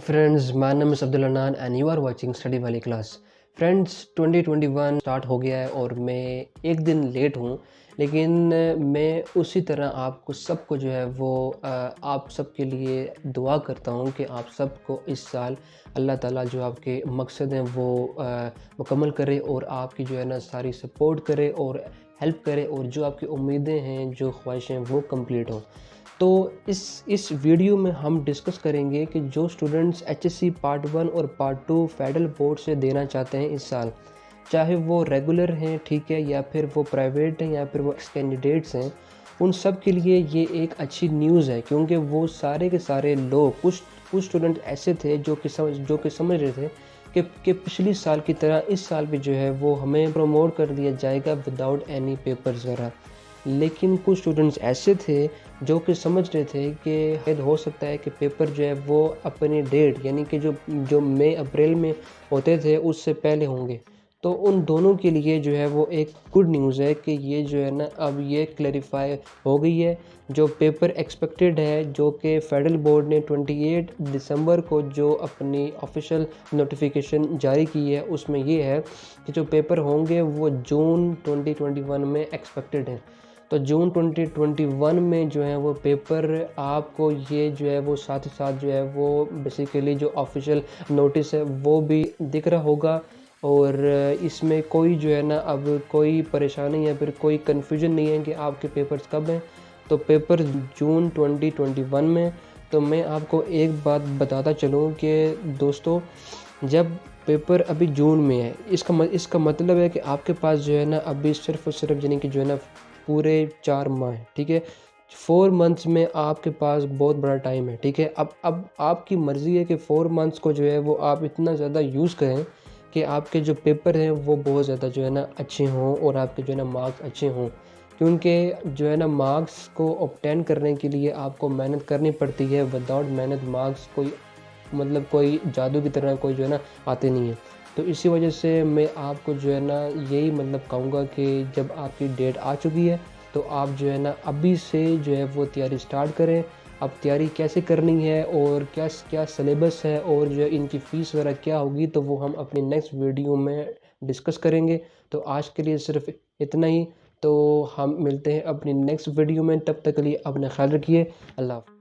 friends, my name is Abdul Anan and you are watching Study वाली class. Friends 2021 start हो गया है और मैं एक दिन लेट हूँ, लेकिन मैं उसी तरह आपको सबको जो है वो आप सबके लिए दुआ करता हूँ कि आप सबको इस साल अल्लाह ताला जो आपके मकसद हैं वो मुकम्मल करे और आपकी जो है ना सारी सपोर्ट करे और हेल्प करे और जो आपकी उम्मीदें हैं, जो ख्वाहिशें हैं वो कंप्लीट हों। तो इस वीडियो में हम डिस्कस करेंगे कि जो स्टूडेंट्स HSC पार्ट 1 और पार्ट 2 फेडरल बोर्ड से देना चाहते हैं इस साल, चाहे वो रेगुलर हैं, ठीक है, या फिर वो प्राइवेट हैं या फिर वो एक्स कैंडिडेट्स हैं, उन सब के लिए ये एक अच्छी न्यूज़ है, क्योंकि वो सारे के सारे लोग कुछ स्टूडेंट ऐसे थे जो कि समझ रहे थे कि पिछली साल की तरह इस साल भी जो है वो हमें प्रमोट कर दिया जाएगा विदाउट एनी पेपर्स वगैरह। लेकिन कुछ स्टूडेंट्स ऐसे थे जो कि समझ रहे थे कि हो सकता है कि पेपर जो है वो अपनी डेट यानी कि जो मई अप्रैल में होते थे उससे पहले होंगे। तो उन दोनों के लिए जो है वो एक गुड न्यूज़ है कि ये जो है ना अब ये क्लैरिफाई हो गई है। जो पेपर एक्सपेक्टेड है, जो कि फेडरल बोर्ड ने 28 दिसंबर को जो अपनी ऑफिशियल नोटिफिकेशन जारी की है, उसमें ये है कि जो पेपर होंगे वो जून 2021 में एक्सपेक्टेड हैं। तो जून 2021 में जो है वो पेपर आपको ये जो है वो साथ ही साथ जो है वो बेसिकली जो ऑफिशियल नोटिस है वो भी दिख रहा होगा और इसमें कोई जो है ना अब कोई परेशानी या फिर कोई कन्फ्यूजन नहीं है कि आपके पेपर्स कब हैं। तो पेपर जून 2021 में। तो मैं आपको एक बात बताता चलूँ कि दोस्तों, जब पेपर अभी जून में है, इसका मतलब है कि आपके पास जो है ना अभी सिर्फ और सिर्फ यानी कि जो है ना पूरे 4 माह है, ठीक है। 4 मंथ्स में आपके पास बहुत बड़ा टाइम है, ठीक है। अब आपकी मर्ज़ी है कि 4 मंथ्स को जो है वो आप इतना ज़्यादा यूज़ करें कि आपके जो पेपर हैं वो बहुत ज़्यादा जो है ना अच्छे हों और आपके जो है ना मार्क्स अच्छे हों, क्योंकि जो है ना मार्क्स को ऑब्टेन करने के लिए आपको मेहनत करनी पड़ती है। विदाउट मेहनत मार्क्स कोई जादू की तरह कोई जो है ना आते नहीं है। तो इसी वजह से मैं आपको जो है ना यही कहूँगा कि जब आपकी डेट आ चुकी है तो आप जो है ना अभी से जो है वो तैयारी स्टार्ट करें। अब तैयारी कैसे करनी है और क्या सिलेबस है और जो इनकी फ़ीस वगैरह क्या होगी, तो वो हम अपनी नेक्स्ट वीडियो में डिस्कस करेंगे। तो आज के लिए सिर्फ इतना ही। तो हम मिलते हैं अपनी नेक्स्ट वीडियो में, तब तक के लिए अपना ख्याल रखिए। अल्लाह हाफ़िज़।